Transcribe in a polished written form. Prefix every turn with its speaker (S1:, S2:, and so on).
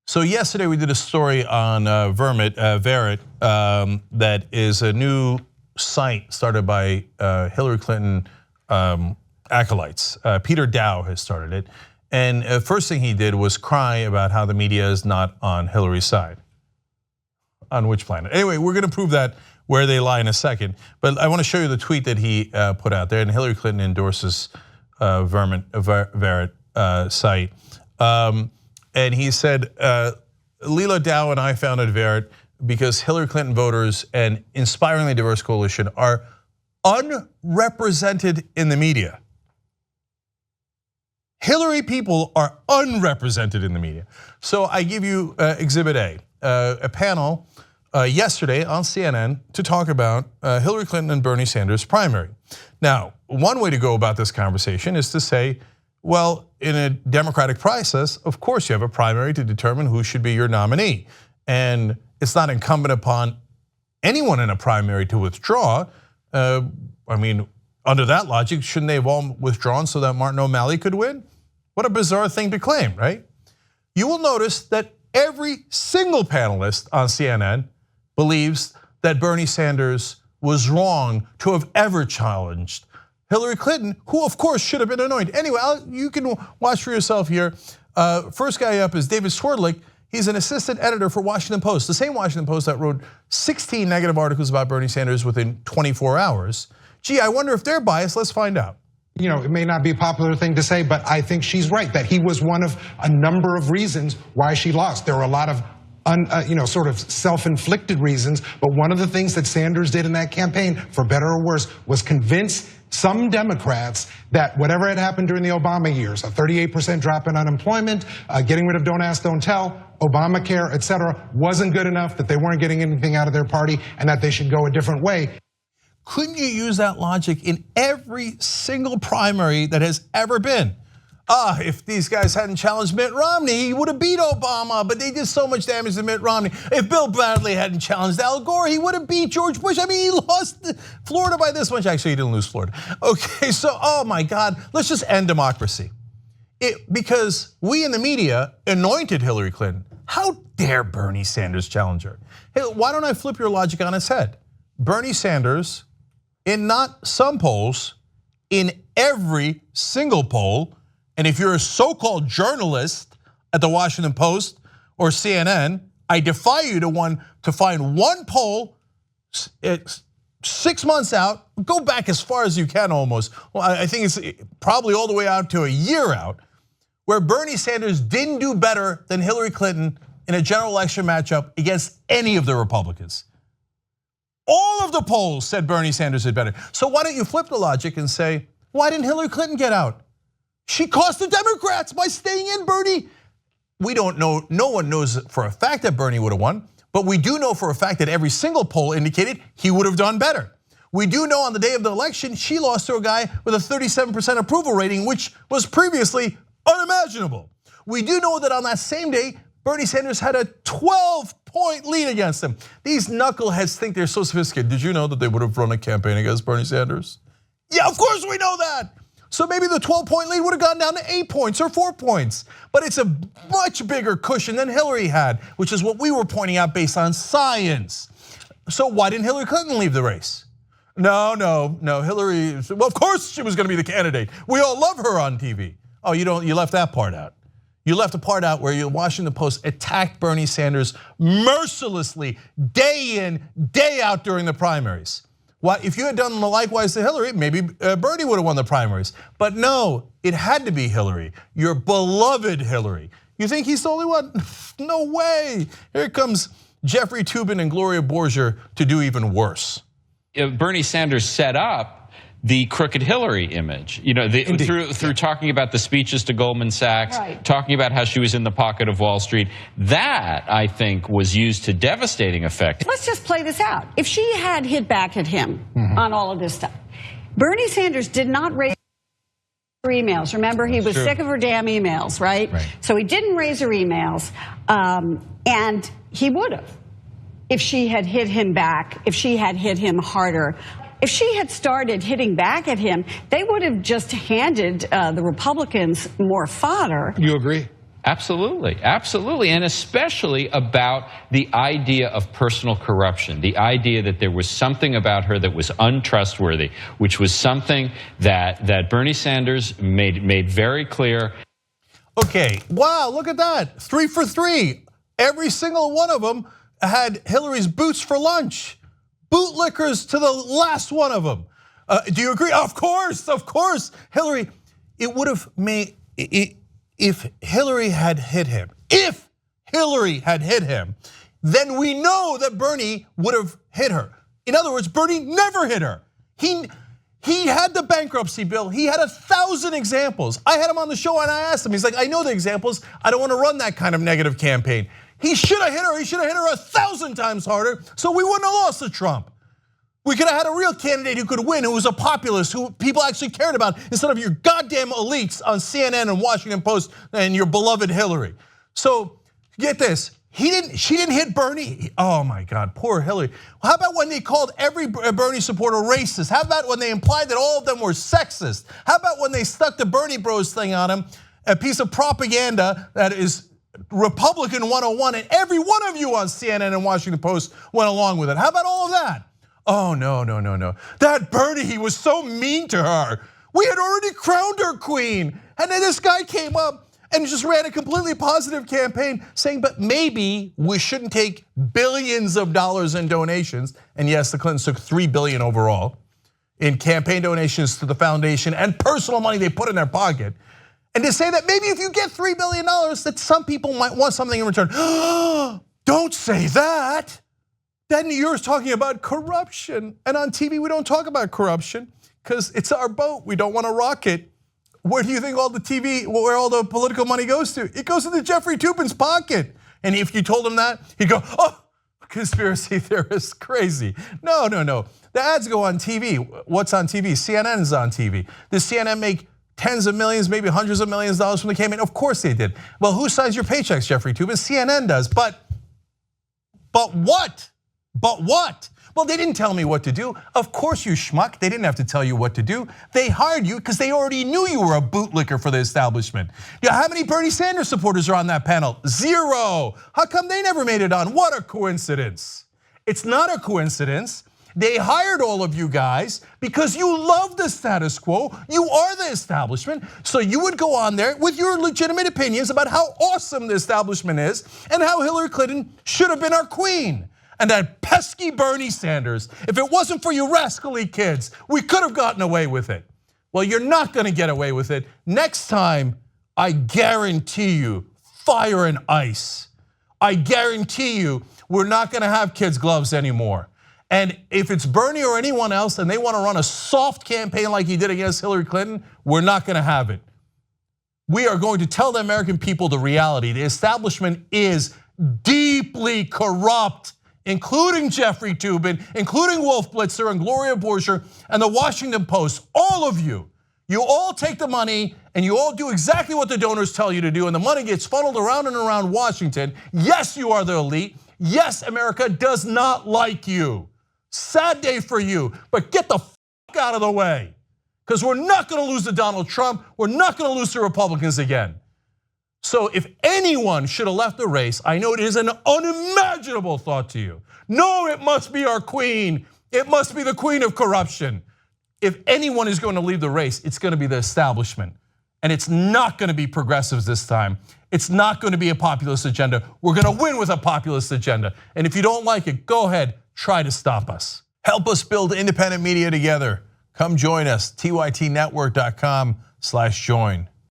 S1: So yesterday we did a story on Vermet, that is a new site started by Hillary Clinton acolytes. Peter Dow has started it. And first thing he did was cry about how the media is not on Hillary's side. On which planet? Anyway, we're gonna prove that where they lie in a second. But I wanna show you the tweet that he put out there, and Hillary Clinton endorses Vermet site. And he said, Leela Dow and I founded Verret because Hillary Clinton voters and inspiringly diverse coalition are unrepresented in the media. Hillary people are unrepresented in the media. So I give you Exhibit A, a panel yesterday on CNN to talk about Hillary Clinton and Bernie Sanders' primary. Now, one way to go about this conversation is to say, well, in a democratic process, of course you have a primary to determine who should be your nominee. And it's not incumbent upon anyone in a primary to withdraw. I mean, under that logic, shouldn't they have all withdrawn so that Martin O'Malley could win? What a bizarre thing to claim, right? You will notice that every single panelist on CNN believes that Bernie Sanders was wrong to have ever challenged Hillary Clinton, who of course should have been anointed. Anyway, you can watch for yourself here. First guy up is David Swerdlick. He's an assistant editor for Washington Post, the same Washington Post that wrote 16 negative articles about Bernie Sanders within 24 hours. Gee, I wonder if they're biased. Let's find out.
S2: You know, it may not be a popular thing to say, but I think she's right that he was one of a number of reasons why she lost. There were a lot of sort of self-inflicted reasons, but one of the things that Sanders did in that campaign, for better or worse, was convince some Democrats that whatever had happened during the Obama years, a 38% drop in unemployment, getting rid of Don't Ask, Don't Tell, Obamacare, et cetera, wasn't good enough, that they weren't getting anything out of their party, and that they should go a different way.
S1: Couldn't you use that logic in every single primary that has ever been? If these guys hadn't challenged Mitt Romney, he would have beat Obama, but they did so much damage to Mitt Romney. If Bill Bradley hadn't challenged Al Gore, he would have beat George Bush. I mean, he lost Florida by this much. Actually, he didn't lose Florida. Okay, so, oh my God, let's just end democracy. Because we in the media anointed Hillary Clinton. How dare Bernie Sanders challenge her? Hey, why don't I flip your logic on its head? Bernie Sanders, in not some polls, in every single poll, and if you're a so-called journalist at the Washington Post or CNN, I defy you to find one poll 6 months out, go back as far as you can almost. Well, I think it's probably all the way out to a year out, where Bernie Sanders didn't do better than Hillary Clinton in a general election matchup against any of the Republicans. All of the polls said Bernie Sanders did better. So why don't you flip the logic and say, why didn't Hillary Clinton get out? She cost the Democrats by staying in, Bernie. We don't know, no one knows for a fact that Bernie would have won, but we do know for a fact that every single poll indicated he would have done better. We do know on the day of the election, she lost to a guy with a 37% approval rating, which was previously unimaginable. We do know that on that same day, Bernie Sanders had a 12-point lead against him. These knuckleheads think they're so sophisticated. Did you know that they would have run a campaign against Bernie Sanders? Yeah, of course we know that. So maybe the 12-point lead would have gone down to 8 points or 4 points. But it's a much bigger cushion than Hillary had, which is what we were pointing out based on science. So why didn't Hillary Clinton leave the race? No, Hillary, well, of course she was gonna be the candidate. We all love her on TV. Oh, you left that part out. You left a part out where the Washington Post attacked Bernie Sanders mercilessly, day in, day out during the primaries. Well, if you had done likewise to Hillary, maybe Bernie would have won the primaries. But no, it had to be Hillary, your beloved Hillary. You think he's the only one? No way. Here comes Jeffrey Toobin and Gloria Borger to do even worse.
S3: Bernie Sanders set up the crooked Hillary image, through talking about the speeches to Goldman Sachs, right, talking about how she was in the pocket of Wall Street. That, I think, was used to devastating effect.
S4: Let's just play this out. If she had hit back at him on all of this stuff, Bernie Sanders did not raise her emails. Remember, he was sick of her damn emails, right? So he didn't raise her emails, and he would have if she had hit him back, if she had hit him harder. If she had started hitting back at him, they would have just handed the Republicans more fodder.
S2: You agree?
S3: Absolutely, absolutely, and especially about the idea of personal corruption, the idea that there was something about her that was untrustworthy, which was something that Bernie Sanders made very clear.
S1: Okay, wow, look at that, 3 for 3. Every single one of them had Hillary's boots for lunch. Bootlickers to the last one of them. Do you agree? Of course, Hillary. It would have made if Hillary had hit him. If Hillary had hit him, then we know that Bernie would have hit her. In other words, Bernie never hit her. He had the bankruptcy bill. He had 1,000 examples. I had him on the show and I asked him. He's like, I know the examples. I don't want to run that kind of negative campaign. He should have hit her. He should have hit her 1,000 times harder, so we wouldn't have lost to Trump. We could have had a real candidate who could win, who was a populist, who people actually cared about, instead of your goddamn elites on CNN and Washington Post and your beloved Hillary. So get this, she didn't hit Bernie. Oh my God, poor Hillary. How about when they called every Bernie supporter racist? How about when they implied that all of them were sexist? How about when they stuck the Bernie Bros thing on him, a piece of propaganda that is Republican 101, and every one of you on CNN and Washington Post went along with it. How about all of that? Oh no. That Bernie, he was so mean to her. We had already crowned her queen. And then this guy came up and just ran a completely positive campaign saying, but maybe we shouldn't take billions of dollars in donations. And yes, the Clintons took $3 billion overall in campaign donations to the foundation and personal money they put in their pocket. And to say that maybe if you get $3 billion, that some people might want something in return. Don't say that. Then you're talking about corruption. And on TV, we don't talk about corruption because it's our boat. We don't want to rock it. Where do you think all the TV, where all the political money goes to? It goes into Jeffrey Toobin's pocket. And if you told him that, he'd go, oh, conspiracy theorist, crazy. No. The ads go on TV. What's on TV? CNN is on TV. Does CNN make tens of millions, maybe hundreds of millions of dollars from the campaign? Of course they did. Well, who signs your paychecks, Jeffrey Toobin? CNN does, but what? But what? Well, they didn't tell me what to do. Of course, you schmuck, they didn't have to tell you what to do. They hired you because they already knew you were a bootlicker for the establishment. Yeah, how many Bernie Sanders supporters are on that panel? 0. How come they never made it on? What a coincidence. It's not a coincidence. They hired all of you guys because you love the status quo. You are the establishment. So you would go on there with your legitimate opinions about how awesome the establishment is and how Hillary Clinton should have been our queen. And that pesky Bernie Sanders, if it wasn't for you rascally kids, we could have gotten away with it. Well, you're not gonna get away with it. Next time, I guarantee you, fire and ice. I guarantee you, we're not gonna have kids' gloves anymore. And if it's Bernie or anyone else and they wanna run a soft campaign like he did against Hillary Clinton, we're not gonna have it. We are going to tell the American people the reality. The establishment is deeply corrupt, including Jeffrey Toobin, including Wolf Blitzer and Gloria Borger and the Washington Post, all of you. You all take the money and you all do exactly what the donors tell you to do, and the money gets funneled around and around Washington. Yes, you are the elite. Yes, America does not like you. Sad day for you, but get the fuck out of the way. Because we're not gonna lose to Donald Trump. We're not gonna lose to Republicans again. So if anyone should have left the race, I know it is an unimaginable thought to you. No, it must be our queen. It must be the queen of corruption. If anyone is going to leave the race, it's going to be the establishment. And it's not going to be progressives this time. It's not going to be a populist agenda. We're going to win with a populist agenda. And if you don't like it, go ahead, try to stop us. Help us build independent media together. Come join us, tytnetwork.com/join.